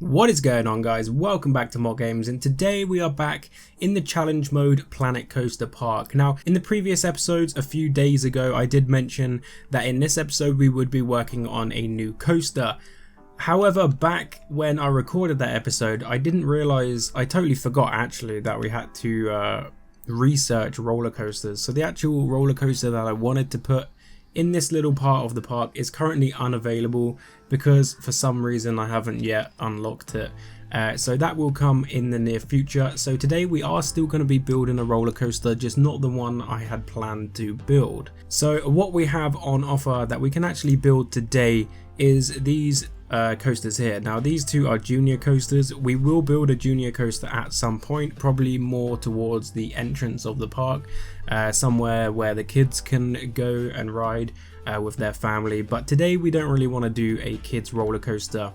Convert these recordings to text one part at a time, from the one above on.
What is going on, guys? Welcome back to Mod Games, and today we are back in the challenge mode Planet Coaster Park. Now, in the previous episodes a few days ago, I did mention that in this episode we would be working on a new coaster. However, back when I recorded that episode, I didn't realize, I totally forgot actually, that we had to research roller coasters. So the actual roller coaster that I wanted to put in this little part of the park is currently unavailable because for some reason I haven't yet unlocked it. So that will come in the near future. So today we are still going to be building a roller coaster, just not the one I had planned to build. So what we have on offer that we can actually build today is these coasters here. Now these two are junior coasters. We will build a junior coaster at some point, probably more towards the entrance of the park, somewhere where the kids can go and ride with their family. But today we don't really want to do a kids roller coaster.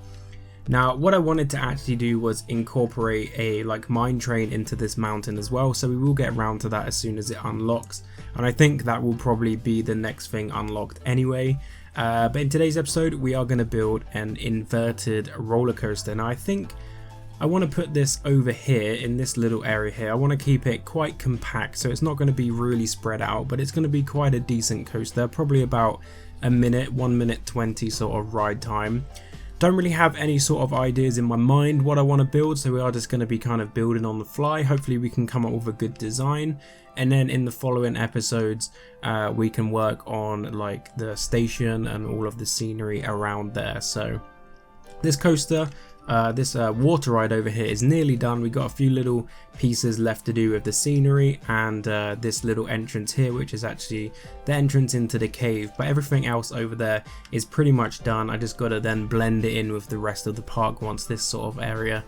Now what I wanted to actually do was incorporate a mine train into this mountain as well, so we will get around to that as soon as it unlocks, and I think that will probably be the next thing unlocked anyway. But in today's episode we are going to build an inverted roller coaster. Now I think I want to put this over here in this little area here. I want to keep it quite compact, so it's not going to be really spread out, but it's going to be quite a decent coaster, probably about a minute, 1 minute 20 sort of ride time. Don't really have any sort of ideas in my mind what I want to build, so we are just going to be kind of building on the fly. Hopefully we can come up with a good design, and then in the following episodes we can work on the station and all of the scenery around there. So this coaster, this water ride over here is nearly done. We got a few little pieces left to do with the scenery and this little entrance here, which is actually the entrance into the cave, but everything else over there is pretty much done. I just got to then blend it in with the rest of the park once this sort of area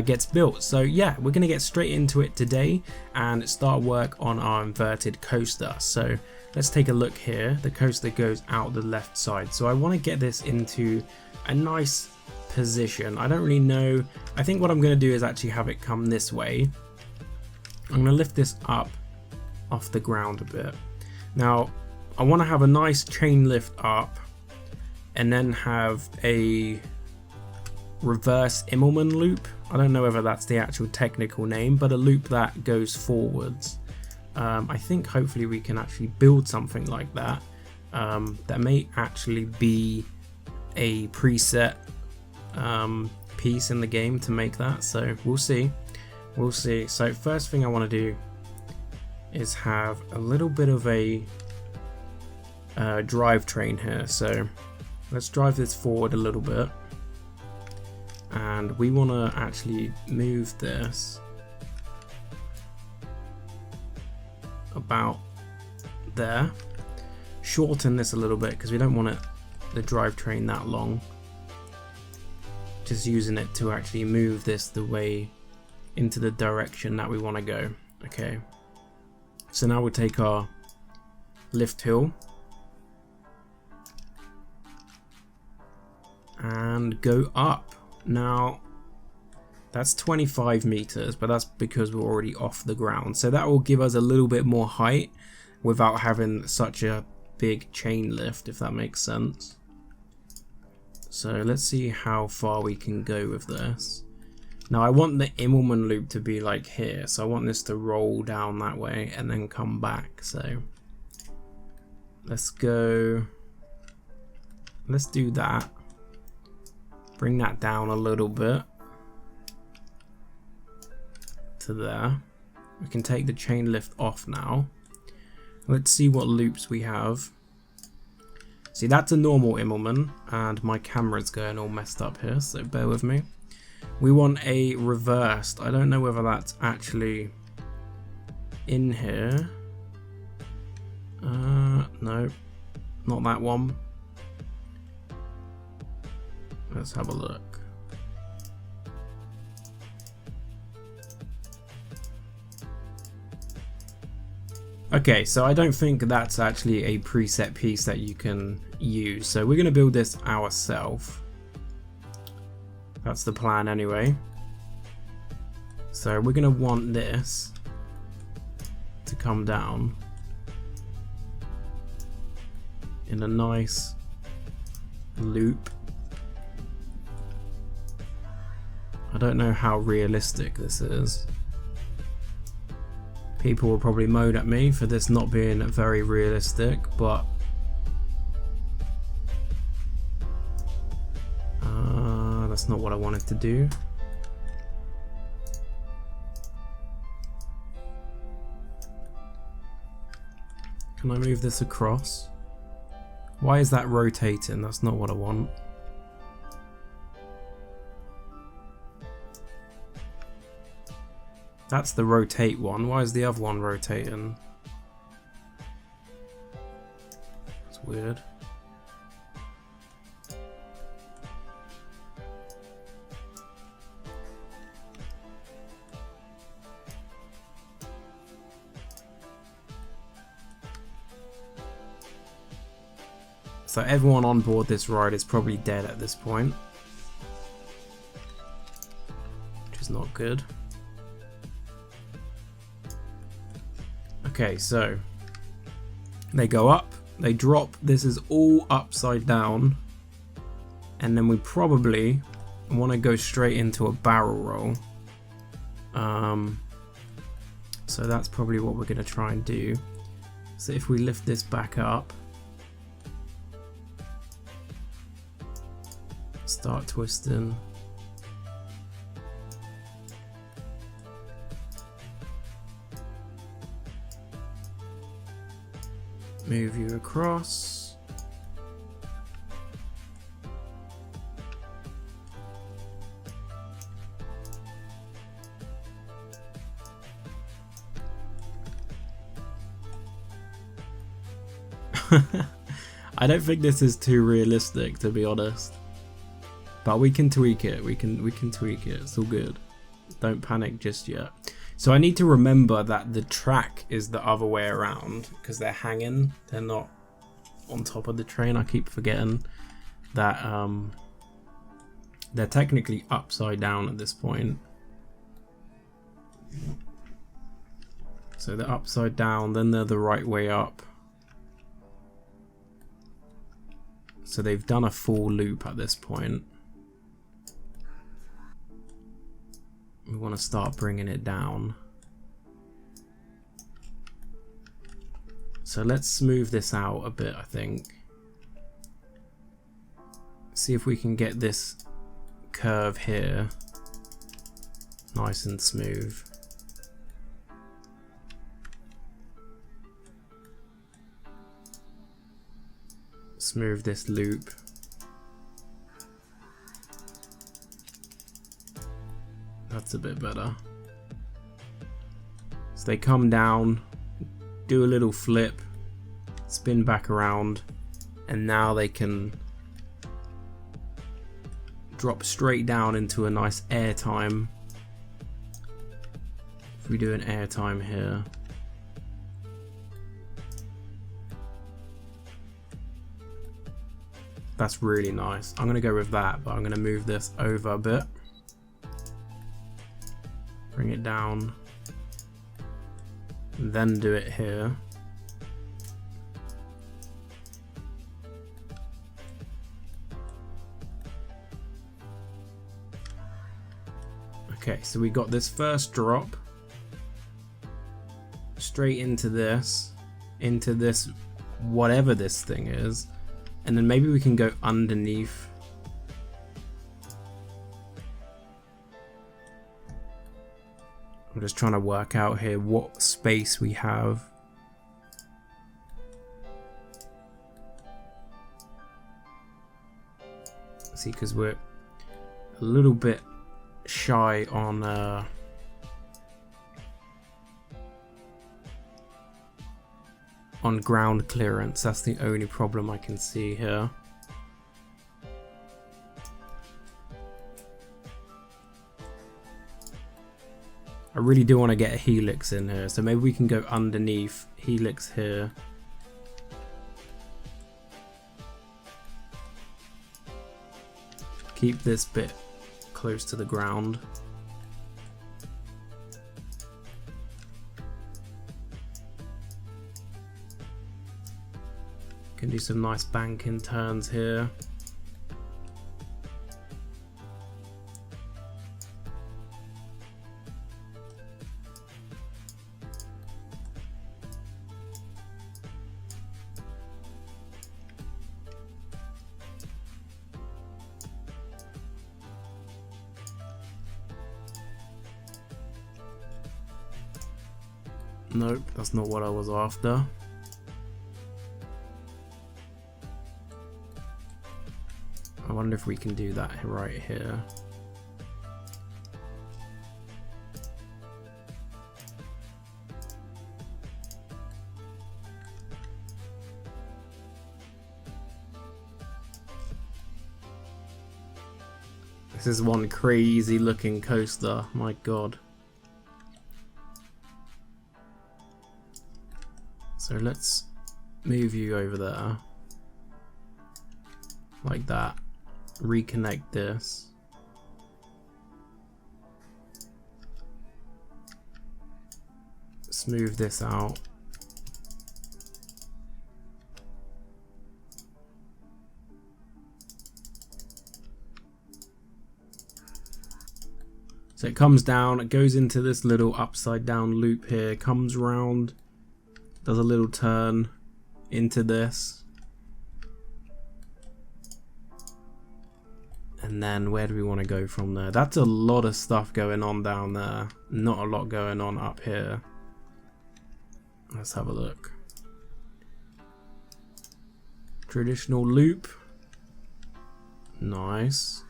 gets built. So yeah, we're going to get straight into it today and start work on our inverted coaster. So let's take a look here. The coaster goes out the left side, so I want to get this into a nice position. I don't really know. I think what I'm going to do is actually have it come this way. I'm going to lift this up off the ground a bit. Now I want to have a nice chain lift up and then have a reverse Immelmann loop. I don't know whether that's the actual technical name, but a loop that goes forwards. I think hopefully we can actually build something like that. That may actually be a preset piece in the game to make that, so we'll see. So first thing I want to do is have a little bit of a drivetrain here. So let's drive this forward a little bit, and we want to actually move this about there, shorten this a little bit because we don't want the drivetrain that long. Just using it to actually move this the way into the direction that we want to go. Okay, so now we'll take our lift hill and go up. Now that's 25 meters, but that's because we're already off the ground, so that will give us a little bit more height without having such a big chain lift, if that makes sense. So let's see how far we can go with this. Now I want the Immelmann loop to be like here, so I want this to roll down that way and then come back. So let's go, let's do that. Bring that down a little bit to there. We can take the chain lift off now. Let's see what loops we have. See, that's a normal Immelmann, and my camera's going all messed up here, so bear with me. We want a reversed. I don't know whether that's actually in here. No, not that one. Let's have a look. Okay, so I don't think that's actually a preset piece that you can use, so we're going to build this ourselves. That's the plan anyway. So we're going to want this to come down in a nice loop I don't know how realistic this is. People will probably moan at me for this not being very realistic, but that's not what I wanted to do. Can I move this across? Why is that rotating? That's not what I want. That's the rotate one. Why is the other one rotating? It's weird. So everyone on board this ride is probably dead at this point, which is not good. Okay, so they go up, they drop, this is all upside down, and then we probably want to go straight into a barrel roll. So that's probably what we're going to try and do. So if we lift this back up, start twisting. Move you across. I don't think this is too realistic, to be honest. But we can tweak it. We can tweak it. It's all good. Don't panic just yet. So I need to remember that the track is the other way around because they're hanging. They're not on top of the train. I keep forgetting that they're technically upside down at this point. So they're upside down, then they're the right way up. So they've done a full loop at this point. We want to start bringing it down. So let's smooth this out a bit, I think. See if we can get this curve here nice and smooth. Smooth this loop. That's a bit better. So they come down, do a little flip, spin back around, and now they can drop straight down into a nice airtime. If we do an airtime here. That's really nice. I'm going to go with that, but I'm going to move this over a bit. Bring it down, then do it here. Okay, so we got this first drop straight into this whatever this thing is, and then maybe we can go underneath. I'm just trying to work out here what space we have. See, because we're a little bit shy on ground clearance. That's the only problem I can see here. I really do want to get a helix in here, so maybe we can go underneath, helix here. Keep this bit close to the ground. Can do some nice banking turns here. Nope, that's not what I was after. I wonder if we can do that right here. This is one crazy looking coaster, my god. So let's move you over there. Like that. Reconnect this. Smooth this out. So it comes down, it goes into this little upside down loop here, comes round, does a little turn into this. And then where do we want to go from there? That's a lot of stuff going on down there. Not a lot going on up here. Let's have a look. Traditional loop. Nice.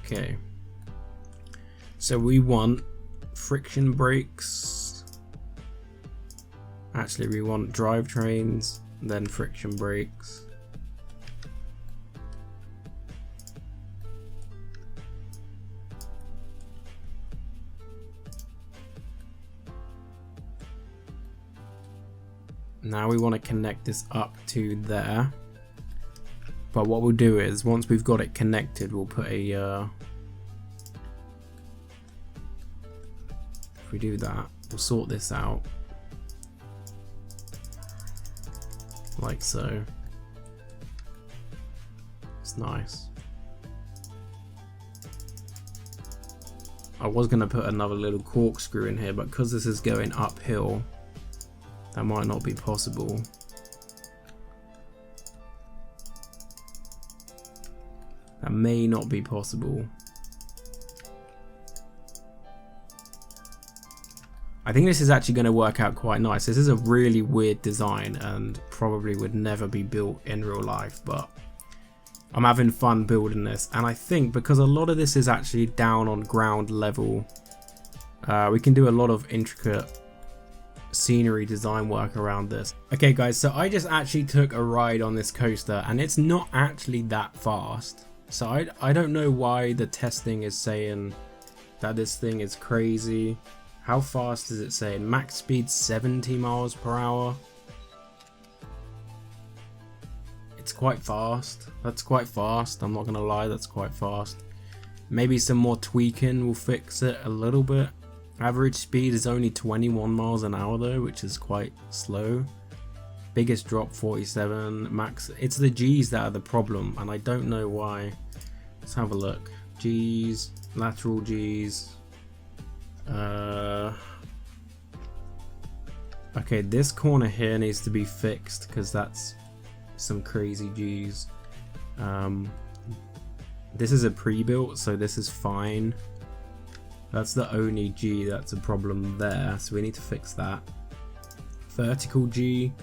Okay. So we want friction brakes. Actually, we want drivetrains, then friction brakes. Now we want to connect this up to there. But what we'll do is, once we've got it connected, we'll put a... if we do that, we'll sort this out. Like so. It's nice. I was going to put another little corkscrew in here, but because this is going uphill, that might not be possible. That may not be possible. I think this is actually going to work out quite nice. This is a really weird design and probably would never be built in real life, but I'm having fun building this. And I think because a lot of this is actually down on ground level, we can do a lot of intricate scenery design work around this. Okay guys, so I just actually took a ride on this coaster and it's not actually that fast. So I don't know why the testing is saying that this thing is crazy. How fast is it saying? Max speed 70 miles per hour. It's quite fast. That's quite fast. I'm not gonna lie, that's quite fast. Maybe some more tweaking will fix it a little bit. Average speed is only 21 miles an hour though, which is quite slow. Biggest drop 47, max. It's the G's that are the problem, and I don't know why. Let's have a look. G's, lateral G's. Okay, this corner here needs to be fixed because that's some crazy G's. This is a pre-built, so this is fine. That's the only G that's a problem there, so we need to fix that. Vertical G.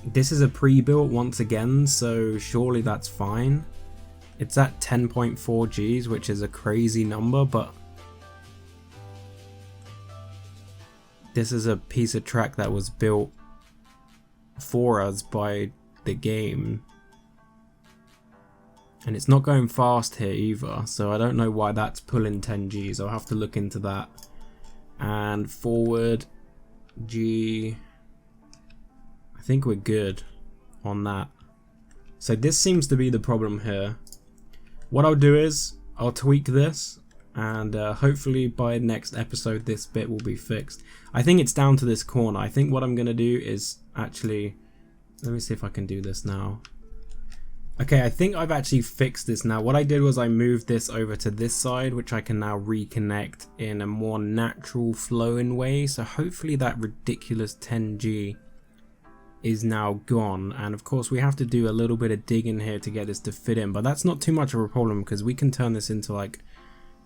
This is a pre-built once again, so surely that's fine. It's at 10.4 Gs, which is a crazy number, but this is a piece of track that was built for us by the game. And it's not going fast here either, so I don't know why that's pulling 10 Gs. I'll have to look into that. And forward G, I think we're good on that. So this seems to be the problem here. What I'll do is I'll tweak this, and hopefully by next episode this bit will be fixed. I think it's down to this corner. I think what I'm gonna do is actually, let me see if I can do this now. Okay, I think I've actually fixed this now. What I did was I moved this over to this side, which I can now reconnect in a more natural flowing way. So hopefully that ridiculous 10G is now gone, and of course we have to do a little bit of digging here to get this to fit in, but that's not too much of a problem because we can turn this into like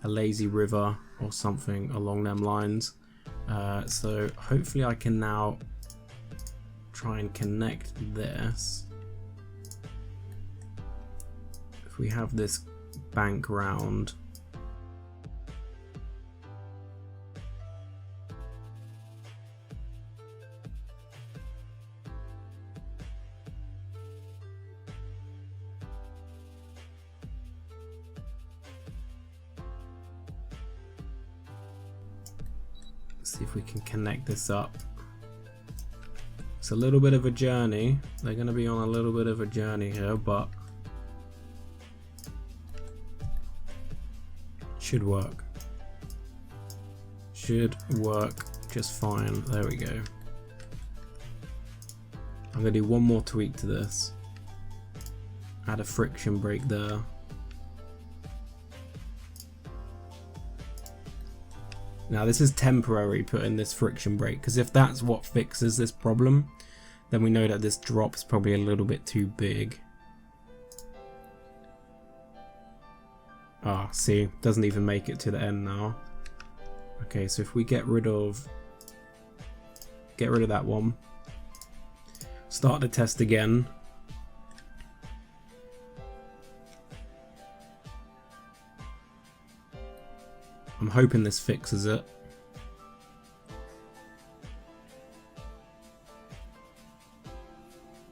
a lazy river or something along them lines. So hopefully I can now try and connect this. If we have this bank round, see if we can connect this up. It's a little bit of a journey. They're going to be on a little bit of a journey here, but should work. Should work just fine. There we go. I'm going to do one more tweak to this. Add a friction brake there. Now this is temporary, putting this friction brake, because if that's what fixes this problem, then we know that this drop's probably a little bit too big. Ah, see, doesn't even make it to the end now. Okay, so if we get rid of that one, start the test again. I'm hoping this fixes it.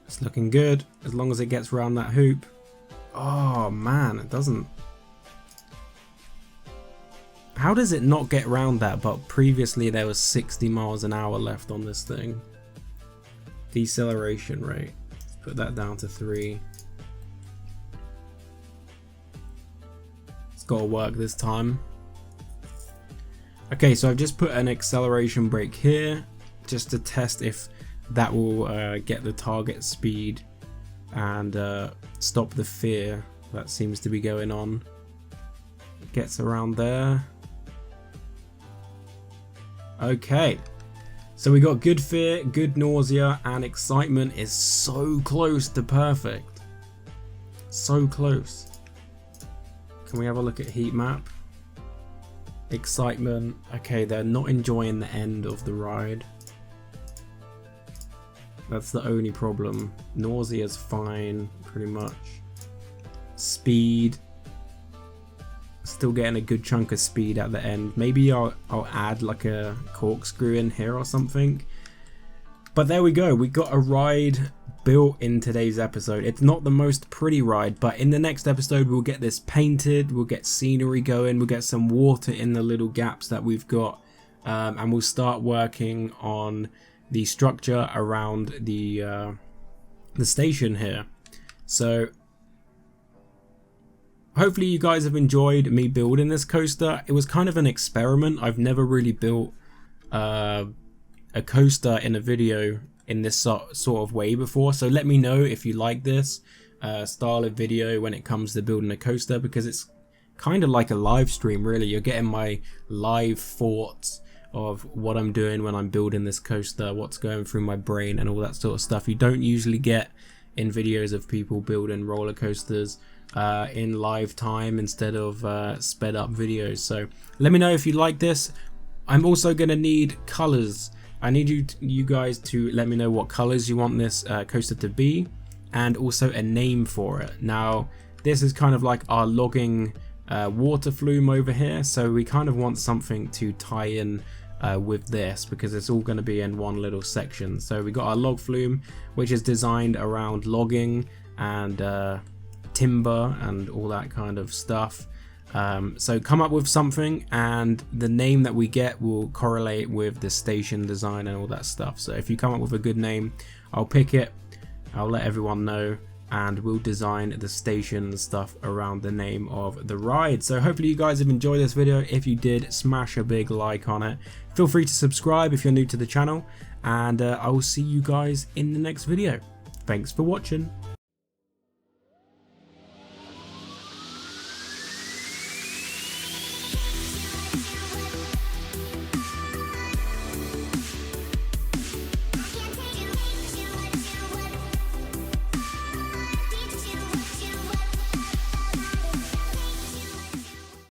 It's looking good as long as it gets around that hoop. Oh man, it doesn't. How does it not get around that? But previously there was 60 miles an hour left on this thing. Deceleration rate. Let's put that down to 3. It's got to work this time. Okay, so I've just put an acceleration brake here just to test if that will get the target speed and stop the fear that seems to be going on. It gets around there. Okay, so we got good fear, good nausea, and excitement is so close to perfect. So close. Can we have a look at heat map? Excitement. Okay, they're not enjoying the end of the ride. That's the only problem. Nausea is fine, pretty much. Speed. Still getting a good chunk of speed at the end. Maybe I'll add like a corkscrew in here or something. But there we go. We got a ride built in today's episode. It's not the most pretty ride, but in the next episode we'll get this painted, we'll get scenery going, we'll get some water in the little gaps that we've got, and we'll start working on the structure around the station here. So hopefully you guys have enjoyed me building this coaster. It was kind of an experiment. I've never really built a coaster in a video in this sort of way before, so let me know if you like this style of video when it comes to building a coaster, because it's kind of like a live stream really. You're getting my live thoughts of what I'm doing when I'm building this coaster, what's going through my brain and all that sort of stuff you don't usually get in videos of people building roller coasters in live time instead of sped up videos. So let me know if you like this. I'm also going to need colors. I need you guys to let me know what colors you want this coaster to be, and also a name for it. Now this is kind of like our logging water flume over here, so we kind of want something to tie in with this, because it's all going to be in one little section. So we got our log flume, which is designed around logging and timber and all that kind of stuff. So come up with something, and the name that we get will correlate with the station design and all that stuff. So if you come up with a good name, I'll pick it, I'll let everyone know, and we'll design the station stuff around the name of the ride. So hopefully you guys have enjoyed this video. If you did, smash a big like on it. Feel free to subscribe if you're new to the channel, and I will see you guys in the next video. Thanks for watching.